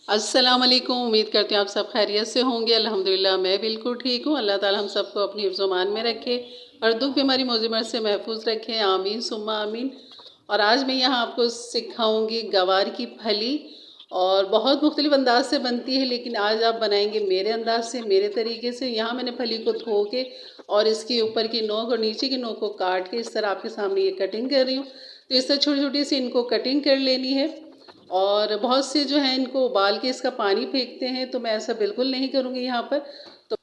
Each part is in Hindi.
अस्सलाम वालेकुम। उम्मीद करती हूँ आप सब खैरियत से होंगे। अल्हम्दुलिल्लाह मैं बिल्कुल ठीक हूँ। अल्लाह ताला हम सबको अपनी हिफ्ज़-ओ-मान में रखे और दुख बीमारी मुसीबत से महफूज रखे, आमीन सुम्मा आमीन। और आज मैं यहाँ आपको सिखाऊंगी गवार की फली, और बहुत मुख्तलिफ अंदाज से बनती है, लेकिन आज आप बनाएंगे मेरे अंदाज से, मेरे तरीके से। यहाँ मैंने फली को धो के और इसके ऊपर की नोक और नीचे की नोक को काट के इस तरह आपके सामने ये कटिंग कर रही हूँ। तो इस तरह छोटी छोटी सी इनको कटिंग कर लेनी है। और बहुत से जो है इनको उबाल के इसका पानी फेंकते हैं, तो मैं ऐसा बिल्कुल नहीं करूँगी यहाँ पर। तो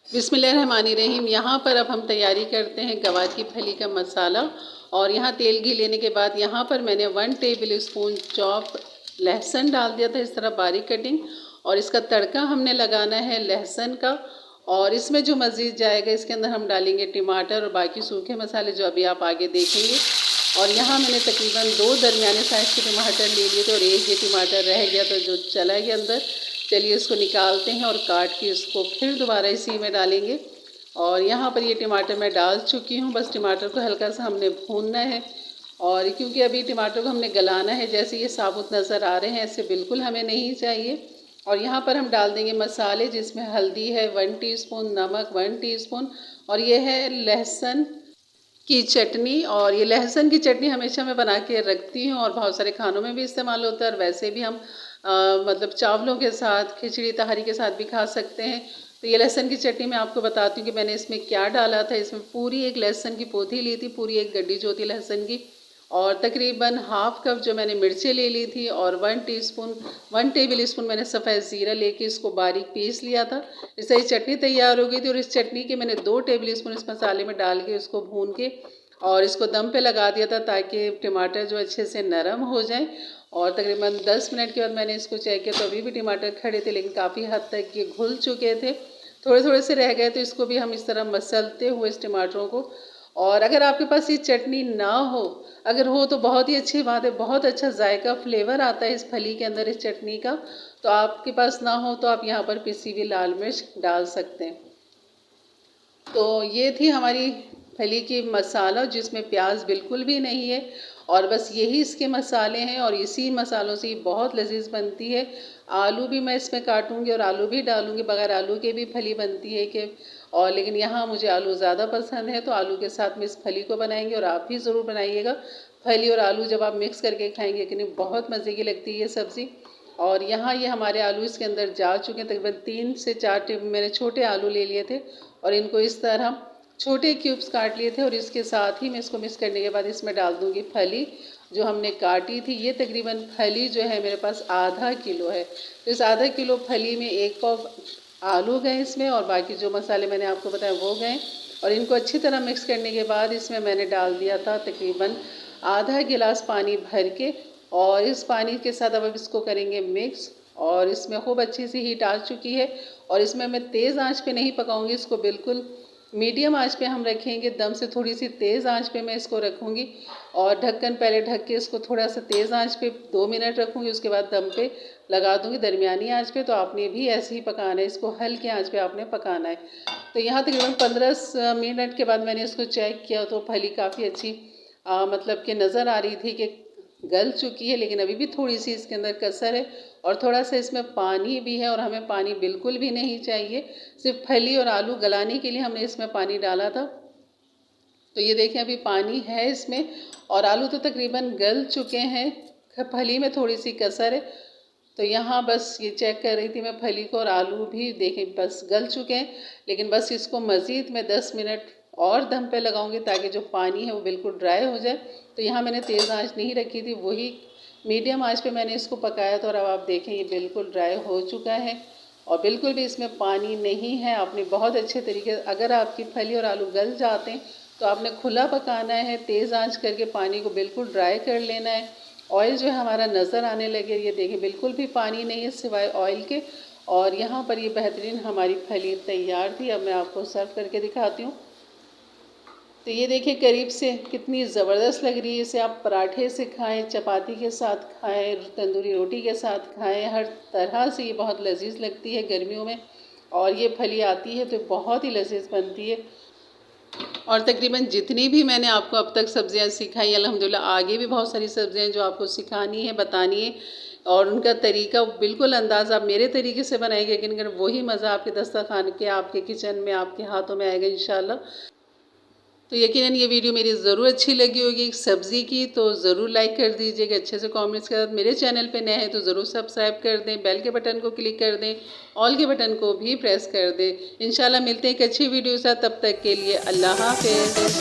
बिस्मिल्लाहिर्रहमानिर्रहीम। यहाँ पर अब हम तैयारी करते हैं गवार की फली का मसाला। और यहाँ तेल घी लेने के बाद यहाँ पर मैंने 1 टेबल स्पून चॉप लहसुन डाल दिया था, इस तरह बारीक कटिंग। और इसका तड़का हमने लगाना है लहसुन का। और इसमें जो मज़ीद जाएगा इसके अंदर हम डालेंगे टमाटर और बाकी सूखे मसाले जो अभी आप आगे देखेंगे। और यहाँ मैंने तकरीबन 2 दरमियाने साइज़ के टमाटर ले लिए थे और एक ये टमाटर रह गया तो जो चला गया अंदर। चलिए इसको निकालते हैं और काट के इसको फिर दोबारा इसी में डालेंगे। और यहाँ पर ये टमाटर मैं डाल चुकी हूँ। बस टमाटर को हल्का सा हमने भूनना है, और क्योंकि अभी टमाटर को हमने गलाना है। जैसे ये साबुत नज़र आ रहे हैं ऐसे बिल्कुल हमें नहीं चाहिए। और यहाँ पर हम डाल देंगे मसाले, जिसमें हल्दी है 1 टीस्पून, नमक 1 टीस्पून, और ये है लहसुन की चटनी। और ये लहसुन की चटनी हमेशा मैं बना के रखती हूँ और बहुत सारे खानों में भी इस्तेमाल होता है, और वैसे भी हम मतलब चावलों के साथ, खिचड़ी तहारी के साथ भी खा सकते हैं। तो ये लहसुन की चटनी मैं आपको बताती हूँ कि मैंने इसमें क्या डाला था। इसमें पूरी एक लहसुन की पोथी ली थी, पूरी एक गड्डी जो होती है लहसुन की, और तकरीबन हाफ कप जो मैंने मिर्चें ले ली थी, और 1 टेबल स्पून मैंने सफ़ेद ज़ीरा लेके इसको बारीक पीस लिया था। इससे ये चटनी तैयार हो गई थी। और इस चटनी के मैंने 2 टेबल स्पून इस मसाले में डाल के इसको भून के और इसको दम पे लगा दिया था, ताकि टमाटर जो अच्छे से नरम हो जाए। और तकरीबन 10 मिनट के बाद मैंने इसको चेक किया तो अभी भी टमाटर खड़े थे, लेकिन काफ़ी हद तक ये घुल चुके थे। थोड़े थोड़े से रह गए, तो इसको भी हम इस तरह मसलते हुए इस टमाटरों को। और अगर आपके पास ये चटनी ना हो, अगर हो तो बहुत ही अच्छी बात है, बहुत अच्छा जायका फ्लेवर आता है इस फली के अंदर इस चटनी का। तो आपके पास ना हो तो आप यहाँ पर पिसी हुई लाल मिर्च डाल सकते हैं। तो ये थी हमारी फली की मसाला, जिसमें प्याज बिल्कुल भी नहीं है, और बस यही इसके मसाले हैं, और इसी मसालों से बहुत लजीज बनती है। आलू भी मैं इसमें काटूंगी और आलू भी डालूंगी, बगैर आलू के भी फली बनती है कि, और लेकिन यहाँ मुझे आलू ज़्यादा पसंद है, तो आलू के साथ में इस फली को बनाएंगे। और आप भी ज़रूर बनाइएगा। फली और आलू जब आप मिक्स करके खाएंगे कि नहीं, बहुत मज़े की लगती है ये सब्ज़ी। और यहाँ ये हमारे आलू इसके अंदर जा चुके हैं। तकरीबन 3 से 4 मैंने छोटे आलू ले लिए थे, और इनको इस तरह छोटे क्यूब्स काट लिए थे। और इसके साथ ही मैं इसको मिक्स करने के बाद इसमें डाल दूँगी फली जो हमने काटी थी। ये तकरीबन फली जो है मेरे पास आधा किलो है। तो इस आधा किलो फली में 1 पाव आलू गए इसमें, और बाकी जो मसाले मैंने आपको बताया वो गए। और इनको अच्छी तरह मिक्स करने के बाद इसमें मैंने डाल दिया था तकरीबन आधा गिलास पानी भर के। और इस पानी के साथ अब इसको करेंगे मिक्स। और इसमें खूब अच्छी सी हीट आ चुकी है, और इसमें मैं तेज़ आंच पे नहीं पकाऊंगी इसको, बिल्कुल मीडियम आंच पे हम रखेंगे। दम से थोड़ी सी तेज़ आंच पे मैं इसको रखूँगी, और ढक्कन पहले ढक के इसको थोड़ा सा तेज़ आंच पे 2 मिनट रखूँगी, उसके बाद दम पे लगा दूँगी दरमियानी आंच पे। तो आपने भी ऐसे ही पकाना है, इसको हल्की आंच पे आपने पकाना है। तो यहाँ तकरीबन 15 मिनट के बाद मैंने इसको चेक किया तो फली काफ़ी अच्छी मतलब कि नज़र आ रही थी कि गल चुकी है, लेकिन अभी भी थोड़ी सी इसके अंदर कसर है, और थोड़ा सा इसमें पानी भी है। और हमें पानी बिल्कुल भी नहीं चाहिए, सिर्फ फली और आलू गलाने के लिए हमने इसमें पानी डाला था। तो ये देखें अभी पानी है इसमें, और आलू तो तकरीबन गल चुके हैं, फली में थोड़ी सी कसर है। तो यहाँ बस ये चेक कर रही थी मैं फली को, और आलू भी देखें बस गल चुके हैं। लेकिन बस इसको मज़ीद मैं 10 मिनट और दम पे लगाऊंगी, ताकि जो पानी है वो बिल्कुल ड्राई हो जाए। तो यहाँ मैंने तेज़ आंच नहीं रखी थी, वही मीडियम आंच पे मैंने इसको पकाया था। और अब आप देखें ये बिल्कुल ड्राई हो चुका है, और बिल्कुल भी इसमें पानी नहीं है। आपने बहुत अच्छे तरीके, अगर आपकी फली और आलू गल जाते हैं तो आपने खुला पकाना है, तेज़ आंच करके पानी को बिल्कुल ड्राई कर लेना है। ऑयल जो है हमारा नज़र आने लगे, ये देखिए बिल्कुल भी पानी नहीं है सिवाय ऑयल के। और यहाँ पर ये बेहतरीन हमारी फली तैयार थी। अब मैं आपको सर्व करके दिखाती हूँ। तो ये देखिए करीब से कितनी ज़बरदस्त लग रही है। इसे आप पराठे से खाएं, चपाती के साथ खाएं, तंदूरी रोटी के साथ खाएं, हर तरह से ये बहुत लजीज लगती है गर्मियों में। और ये फली आती है तो बहुत ही लजीज बनती है। और तकरीबन जितनी भी मैंने आपको अब तक सब्ज़ियाँ सिखाई, अल्हम्दुलिल्लाह आगे भी बहुत सारी सब्ज़ियाँ जो आपको सिखानी है, बतानी है, और उनका तरीका बिल्कुल अंदाज़ आप मेरे तरीके से बनाएंगे लेकिन वही मज़ा आपके दस्तरखान के, आपके किचन में, आपके हाथों में आएगा इंशाल्लाह। तो यकीनन ये वीडियो मेरी ज़रूर अच्छी लगी होगी सब्ज़ी की, तो ज़रूर लाइक कर दीजिएगा, अच्छे से कमेंट्स के साथ। मेरे चैनल पे नए हैं तो ज़रूर सब्सक्राइब कर दें, बेल के बटन को क्लिक कर दें, ऑल के बटन को भी प्रेस कर दें। इंशाल्लाह मिलते हैं एक अच्छी वीडियो के साथ, तब तक के लिए अल्लाह हाफ़िज़।